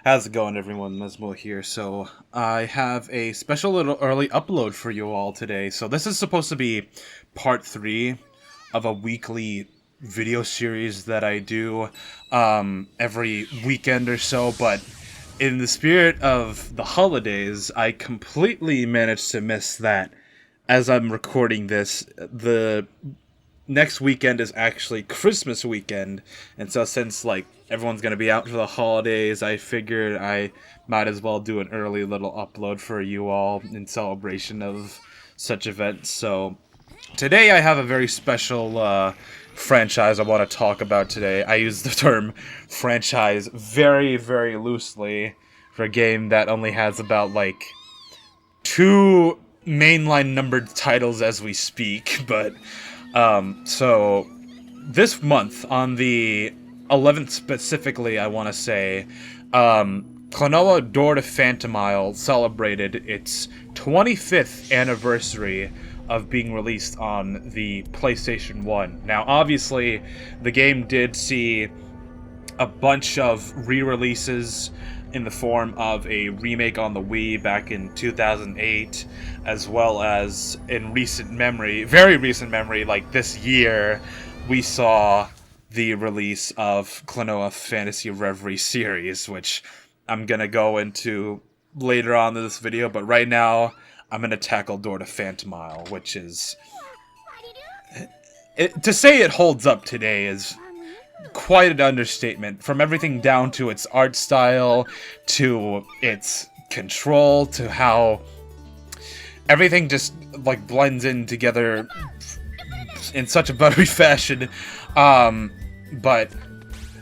How's it going, everyone? Mesmo here. So, I have a special little early upload for you all today. So, this is supposed to be part 3 of a weekly video series that I do every weekend or so. But in the spirit of the holidays, I completely managed to miss that. As I'm recording this, the next weekend is actually Christmas weekend, and so since everyone's gonna be out for the holidays, I figured I might as well do an early little upload for you all in celebration of such events. So today I have a very special franchise I want to talk about today. I use the term franchise very, very loosely for a game that only has about two mainline numbered titles as we speak, but so this month, on the 11th specifically, I want to say, Klonoa Door to Phantomile celebrated its 25th anniversary of being released on the PlayStation 1. Now, obviously, the game did see a bunch of re-releases in the form of a remake on the Wii back in 2008, as well as in recent memory, very recent memory, like this year, we saw the release of Klonoa Fantasy Reverie series, which I'm gonna go into later on in this video, but right now, I'm gonna tackle Door to Phantomile, which is... to say it holds up today is quite an understatement. From everything down to its art style, to its control, to how everything just blends in together in such a buttery fashion. But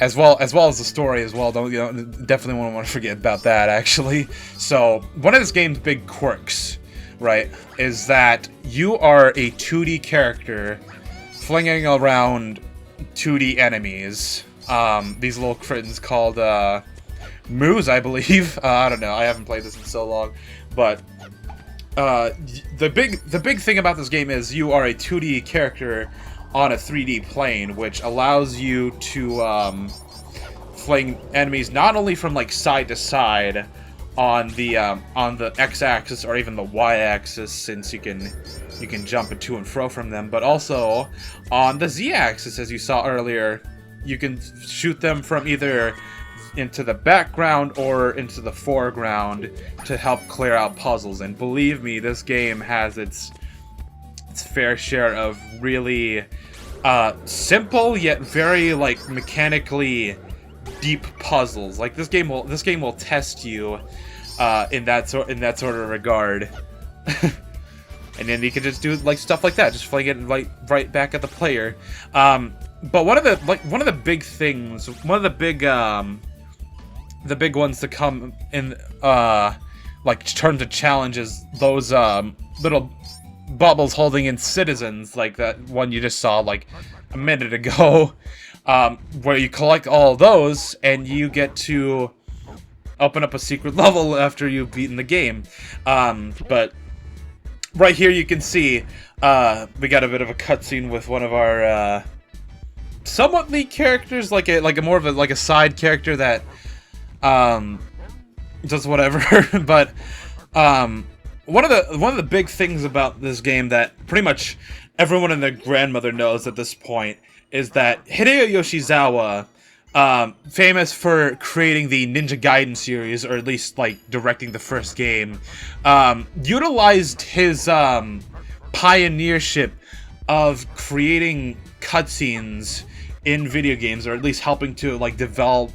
as well as the story as well. Definitely won't want to forget about that, actually. So one of this game's big quirks, right, is that you are a 2D character flinging around 2D enemies. These little kittens called Moos, I believe. I don't know. I haven't played this in so long, but the big thing about this game is you are a 2D character on a 3D plane, which allows you to fling enemies not only from side to side on the X-axis or even the Y-axis, since you can jump to and fro from them, but also on the Z-axis, as you saw earlier. You can shoot them from either into the background or into the foreground to help clear out puzzles. And believe me, this game has its fair share of really simple yet very mechanically deep puzzles. This game will test you in that sort of regard. And then you can just do stuff like that, just fling it right back at the player. But one of the big things, one of the big ones to come in terms of challenges, those little bubbles holding in citizens, like that one you just saw a minute ago, where you collect all of those and you get to open up a secret level after you've beaten the game. But right here you can see we got a bit of a cutscene with one of our somewhat lead characters, like a more of a side character that does whatever. But one of the big things about this game that pretty much everyone and their grandmother knows at this point is that Hideo Yoshizawa, famous for creating the Ninja Gaiden series, or at least directing the first game, utilized his pioneership of creating cutscenes in video games, or at least helping to develop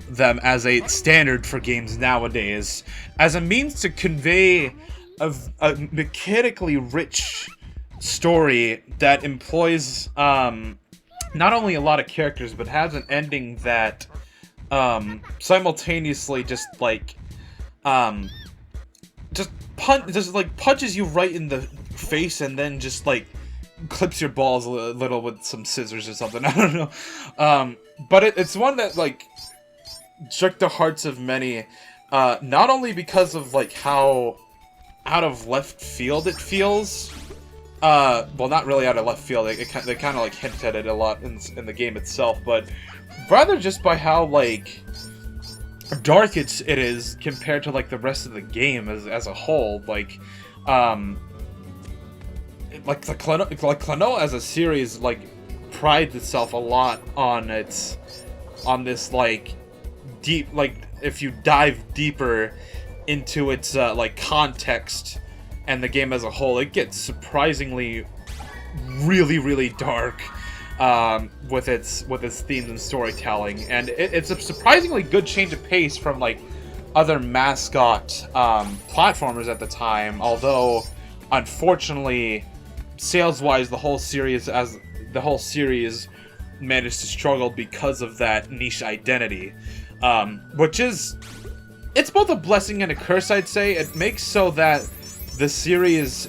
them as a standard for games nowadays, as a means to convey a mechanically rich story that employs not only a lot of characters, but has an ending that simultaneously just punches you right in the face, and then just clips your balls a little with some scissors or something. I don't know. But it's one that struck the hearts of many, not only because of how out of left field it feels. Well, not really out of left field. They kind of hint at it a lot in the game itself, but rather just by how dark it is compared to like the rest of the game as a whole. Like Klonoa as a series like prides itself a lot on this like deep, like if you dive deeper into its like context and the game as a whole, it gets surprisingly really dark with its themes and storytelling, and it's a surprisingly good change of pace from like other mascot platformers at the time. Although, unfortunately, sales-wise, the whole series managed to struggle because of that niche identity, which is, it's both a blessing and a curse, I'd say. It makes so that the series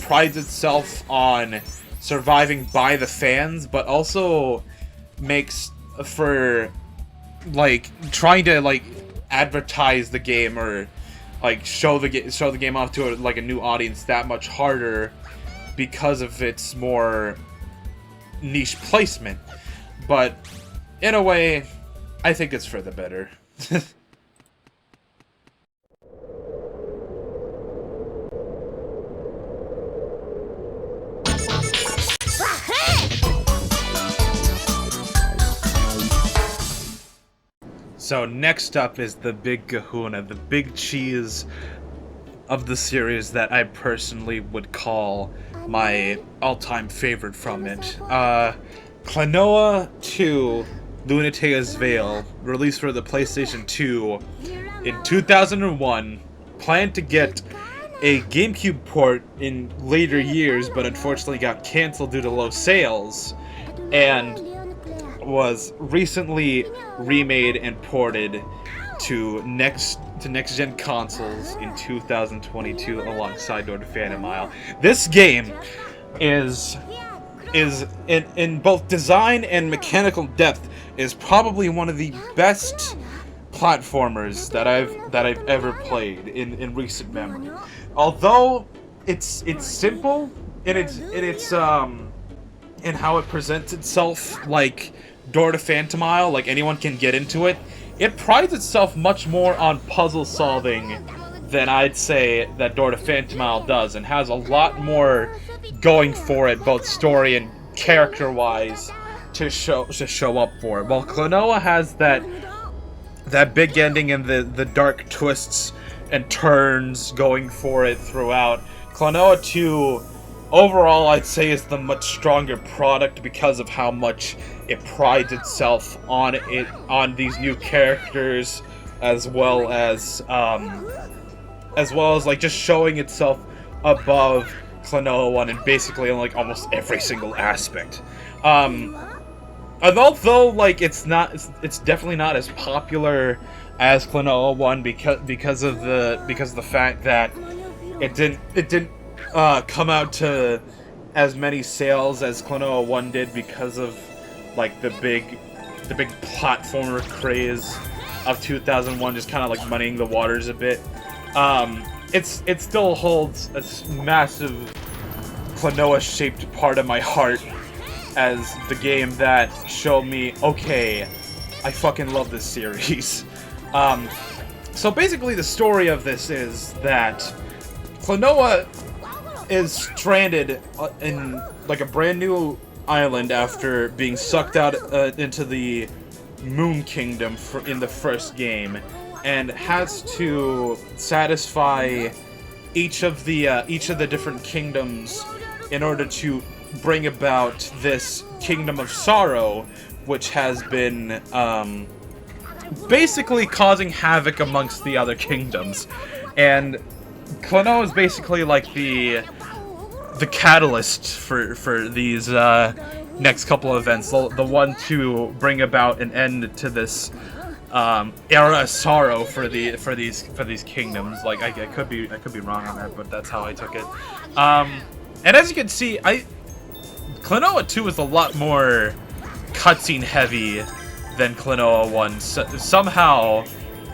prides itself on surviving by the fans, but also makes for like trying to like advertise the game or like show the game off to a new audience that much harder because of its more niche placement. But in a way, I think it's for the better. So next up is the Big Kahuna, the big cheese of the series that I personally would call my all-time favorite from it. Klonoa 2 Lunatea's Veil, released for the PlayStation 2 in 2001, planned to get a GameCube port in later years, but unfortunately got cancelled due to low sales, and was recently remade and ported to next-gen consoles in 2022 alongside Door to Phantom Isle. This game is in both design and mechanical depth is probably one of the best platformers that I've ever played in recent memory. Although it's simple in how it presents itself, like Door to Phantom Isle, like anyone can get into it. It prides itself much more on puzzle solving than I'd say that Door to Phantom Isle does, and has a lot more going for it, both story and character-wise, to show up for it. While Klonoa has that big ending and the dark twists and turns going for it throughout, Klonoa 2 overall I'd say is the much stronger product because of how much it prides itself on these new characters, as well as like just showing itself above Klonoa 1 in basically like almost every single aspect. And although like it's definitely not as popular as Klonoa 1 because of the fact that it didn't come out to as many sales as Klonoa 1 did because of like the big platformer craze of 2001 just kind of like muddying the waters a bit. It still holds a massive Klonoa-shaped part of my heart as the game that showed me, okay, I fucking love this series. So basically the story of this is that Klonoa is stranded in like a brand new island after being sucked out into the Moon Kingdom in the first game, and has to satisfy each of the different kingdoms in order to bring about this Kingdom of Sorrow, which has been basically causing havoc amongst the other kingdoms. And Klonoa is basically like the catalyst for these next couple of events, the one to bring about an end to this era of sorrow for these kingdoms. Like I could be wrong on that, but that's how I took it. And as you can see, Klonoa 2 is a lot more cutscene heavy than Klonoa 1. Somehow,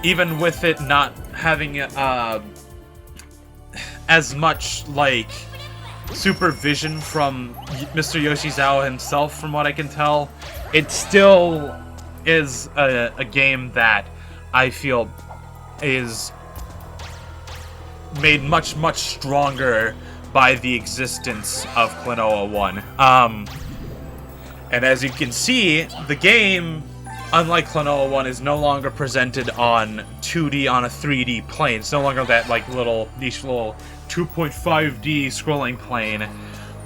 even with it not having as much like supervision from Mr. Yoshizawa himself, from what I can tell, it still is a game that I feel is made much, much stronger by the existence of Klonoa 1. And as you can see, the game, unlike Klonoa 1, is no longer presented on 2D on a 3D plane. It's no longer that like niche little 2.5D scrolling plane,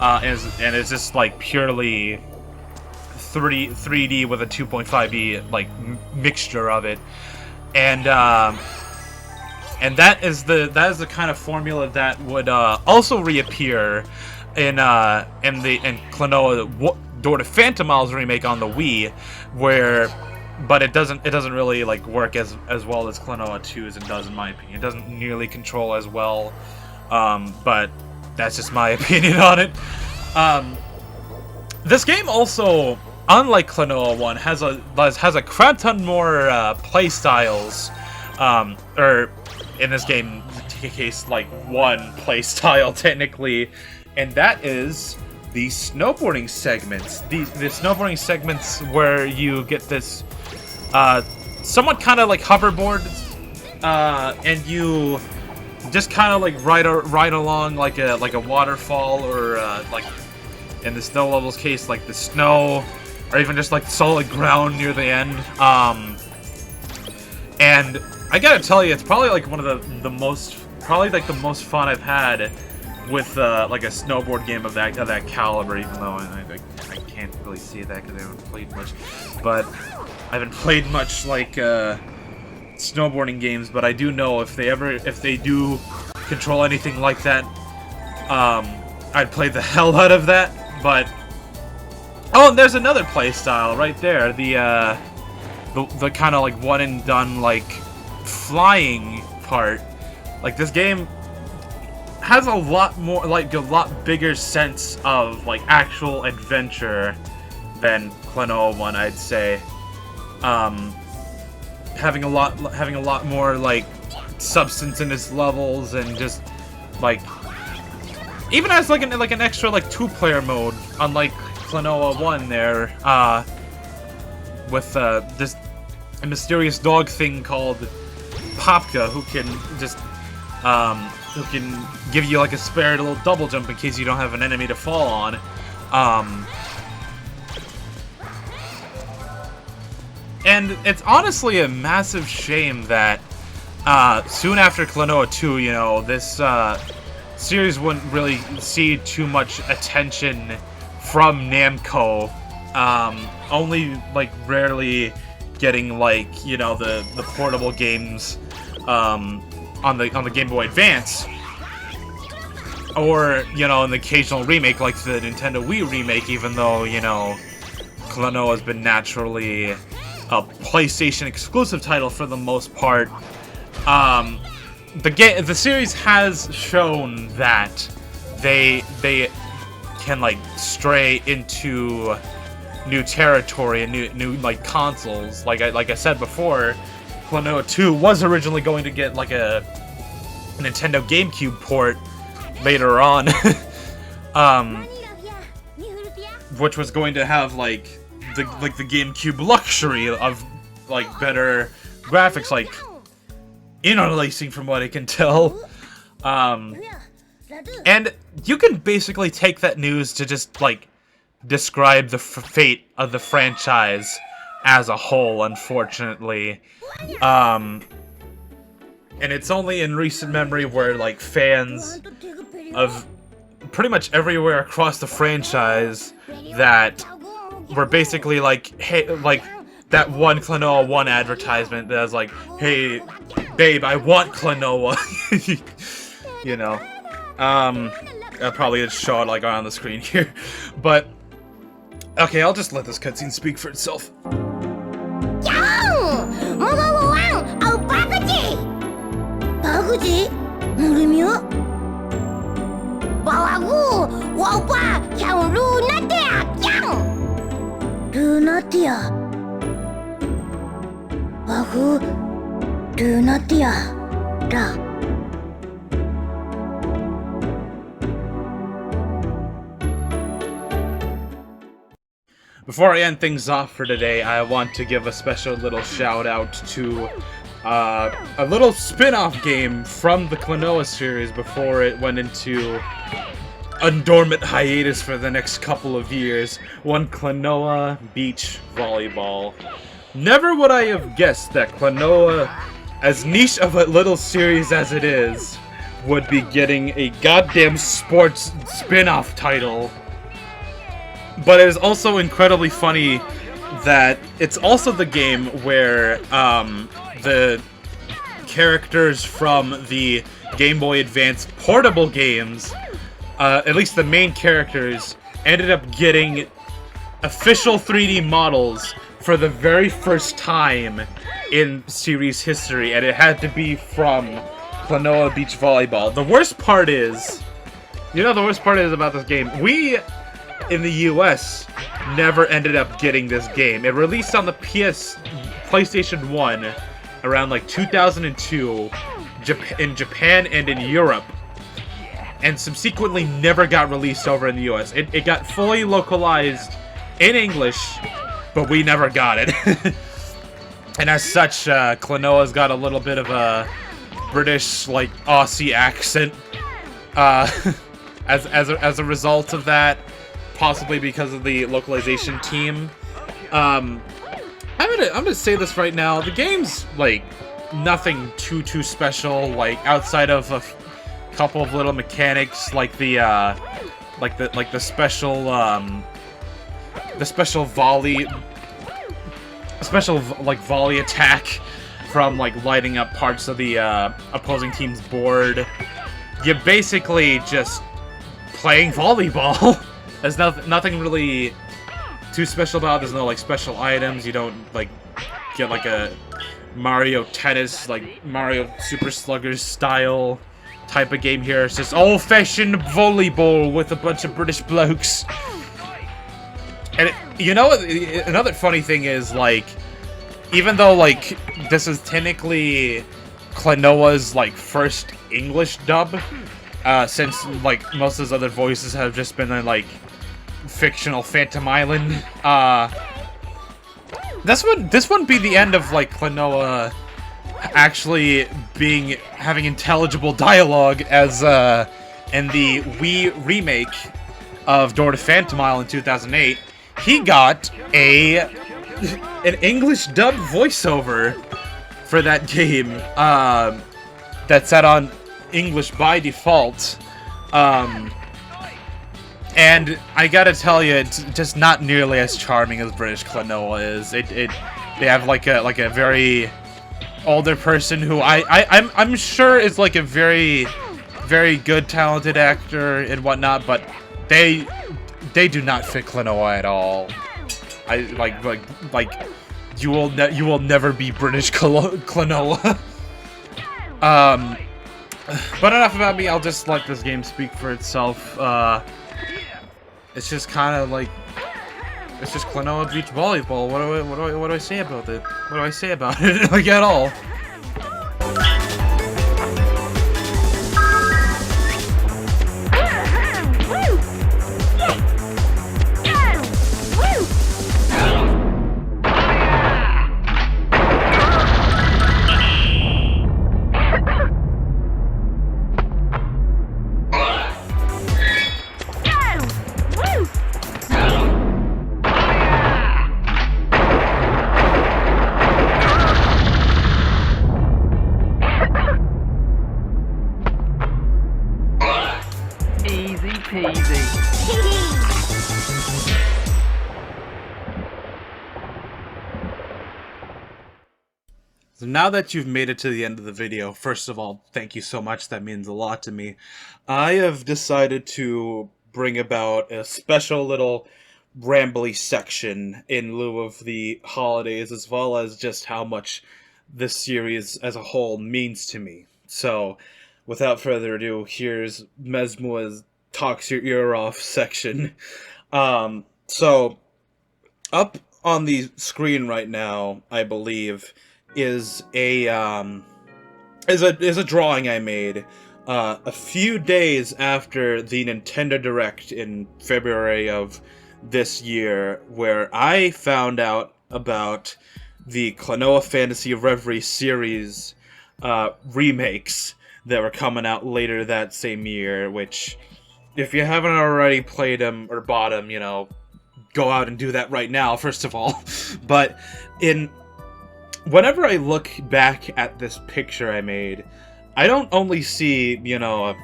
and it's just like purely 3D with a 2.5D like mixture of it, and that is the kind of formula that would also reappear in Klonoa Door to Phantom Isles remake on the Wii, but it doesn't really like work as well as Klonoa 2's and does, in my opinion. It doesn't nearly control as well, but that's just my opinion on it. This game also, unlike Klonoa 1, has a crap ton more play styles, or in this game case like one play style technically, and that is the snowboarding segments. The snowboarding segments where you get this somewhat kind of like hoverboard, and you just kind of like ride along like a waterfall, or like in the snow levels case like the snow, or even just like solid ground near the end. And I gotta tell you, it's probably like one of the most fun I've had with like a snowboard game of that caliber. Even though I can't really see that because I haven't played much, but I haven't played much like snowboarding games. But I do know if they do control anything like that, I'd play the hell out of that. But oh, and there's another play style right there. The kind of like one and done like flying part. Like this game has a lot more, like a lot bigger sense of like actual adventure than Klonoa 1, I'd say. Having a lot more like substance in its levels, and just like even has like an extra like 2-player mode, unlike Klonoa 1 there, with this a mysterious dog thing called Popka, who can just who can give you like a spare little double jump in case you don't have an enemy to fall on. And it's honestly a massive shame that soon after Klonoa 2, you know, this series wouldn't really see too much attention from Namco. Only like rarely getting like, you know, the portable games on the Game Boy Advance, or, you know, an occasional remake like the Nintendo Wii remake, even though, you know, Klonoa has been naturally a PlayStation exclusive title for the most part. The series has shown that they can like stray into new territory and new like consoles. Like I said before, Klonoa 2 was originally going to get like a Nintendo GameCube port later on, which was going to have like the GameCube luxury of like better graphics, like interlacing from what I can tell. And you can basically take that news to just like describe the fate of the franchise as a whole, unfortunately. And it's only in recent memory where like fans of pretty much everywhere across the franchise that were basically like, hey, like that one Klonoa 1 advertisement that was like, hey babe, I want Klonoa. You know, I'll probably just show it like on the screen here, but okay, I'll just let this cutscene speak for itself. Before I end things off for today, I want to give a special little shout out to a little spin-off game from the Klonoa series before it went into a dormant hiatus for the next couple of years. One Klonoa Beach Volleyball. Never would I have guessed that Klonoa, as niche of a little series as it is, would be getting a goddamn sports spin-off title. But it is also incredibly funny that it's also the game where the characters from the Game Boy Advance portable games, at least the main characters, ended up getting official 3D models for the very first time in series history, and it had to be from Klonoa Beach Volleyball. The worst part is, the worst part is about this game, we, in the US, never ended up getting this game. It released on the PlayStation 1 around like 2002 in Japan and in Europe, and subsequently never got released over in the US. It got fully localized in English, but we never got it. And as such, Klonoa's got a little bit of a British, like, Aussie accent as a result of that, possibly because of the localization team. I'm gonna say this right now. The game's like nothing too special. Like outside of a couple of little mechanics, like the special volley, volley attack from like lighting up parts of the opposing team's board. You're basically just playing volleyball. There's nothing really too special about it. There's no like special items. You don't like get like a Mario Tennis, like Mario Super Sluggers style type of game here. It's just old-fashioned volleyball with a bunch of British blokes. And you know what? Another funny thing is, like, even though like this is technically Klonoa's like first English dub, since like most of his other voices have just been in like fictional Phantom Island, this wouldn't be the end of like Klonoa actually having intelligible dialogue, as in the Wii remake of Door to Phantom Island in 2008, he got an English dub voiceover for that game that's set on English by default. And I gotta tell you, it's just not nearly as charming as British Klonoa is. They have like a very older person who I'm sure is like a very good talented actor and whatnot, but they do not fit Klonoa at all. You will never be British Klonoa. But enough about me. I'll just let this game speak for itself. It's just kind of like, it's just Klonoa Beach Volleyball. What do I say about it? What do I say about it? Like at all? So now that you've made it to the end of the video, first of all, thank you so much. That means a lot to me. I have decided to bring about a special little rambly section in lieu of the holidays, as well as just how much this series as a whole means to me. So, without further ado, here's Mesmua's Talks Your Ear Off section. So, up on the screen right now, I believe, is a drawing I made a few days after the Nintendo Direct in February of this year, where I found out about the Klonoa Fantasy Reverie series remakes that were coming out later that same year, which, if you haven't already played them or bought them, you know, go out and do that right now, first of all. But whenever I look back at this picture I made, I don't only see, you know, a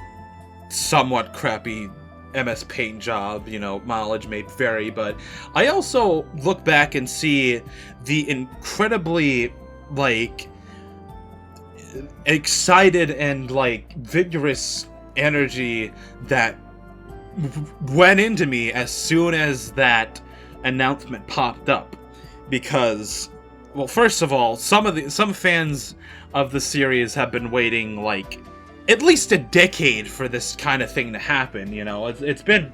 somewhat crappy MS Paint job, you know, mileage may vary, but I also look back and see the incredibly, like, excited and, like, vigorous energy that went into me as soon as that announcement popped up. Because, well, first of all, some fans of the series have been waiting, like, at least a decade for this kind of thing to happen, you know? It's been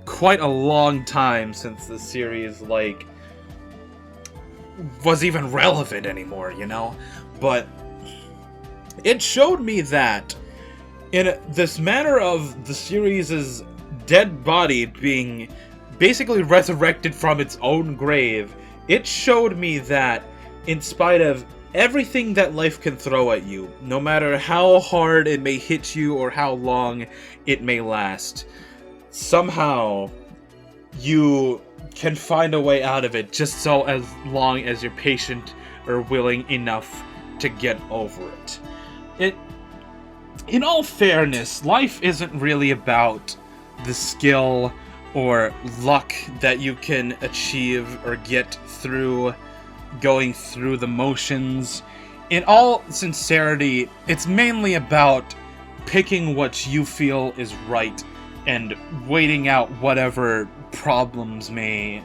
quite a long time since the series, like, was even relevant anymore, you know? But it showed me that in this matter of the series' dead body being basically resurrected from its own grave, it showed me that in spite of everything that life can throw at you, no matter how hard it may hit you or how long it may last, somehow you can find a way out of it, just so as long as you're patient or willing enough to get over it. In all fairness, life isn't really about the skill or luck that you can achieve or get through going through the motions. In all sincerity, it's mainly about picking what you feel is right and waiting out whatever problems life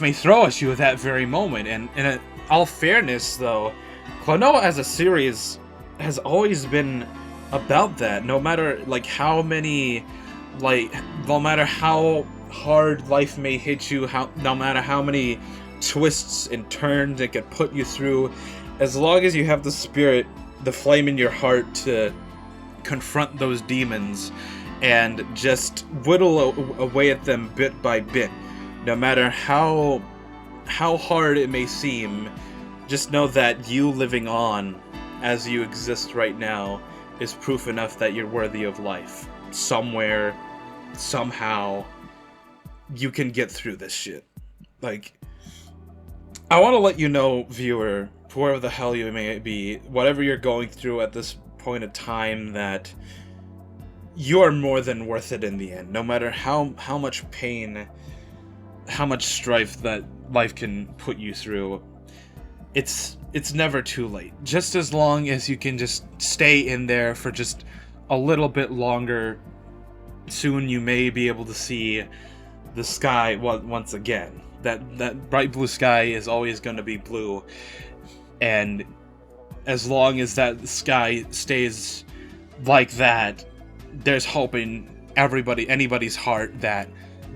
may throw at you at that very moment. And in all fairness, though, Klonoa as a series has always been about that. No matter how hard life may hit you, no matter how many twists and turns it could put you through, as long as you have the spirit, the flame in your heart to confront those demons and just whittle away at them bit by bit, no matter how hard it may seem, just know that you living on as you exist right now is proof enough that you're worthy of life. Somewhere, somehow, you can get through this shit. I want to let you know, viewer, whoever the hell you may be, whatever you're going through at this point of time, that you are more than worth it in the end. No matter how much pain, how much strife that life can put you through, it's never too late. Just as long as you can just stay in there for just a little bit longer, soon you may be able to see the sky once again. That bright blue sky is always going to be blue, and as long as that sky stays like that, there's hope in anybody's heart that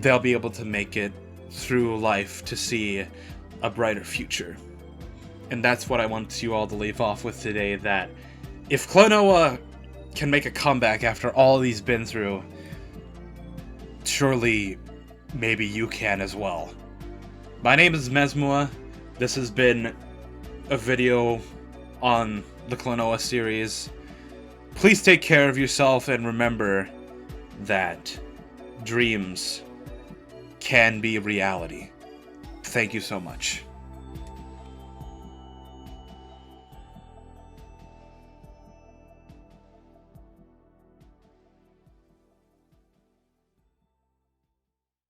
they'll be able to make it through life to see a brighter future. And that's what I want you all to leave off with today, that if Klonoa can make a comeback after all he's been through, surely maybe you can as well. My name is Mesmua. This has been a video on the Klonoa series. Please take care of yourself and remember that dreams can be reality. Thank you so much.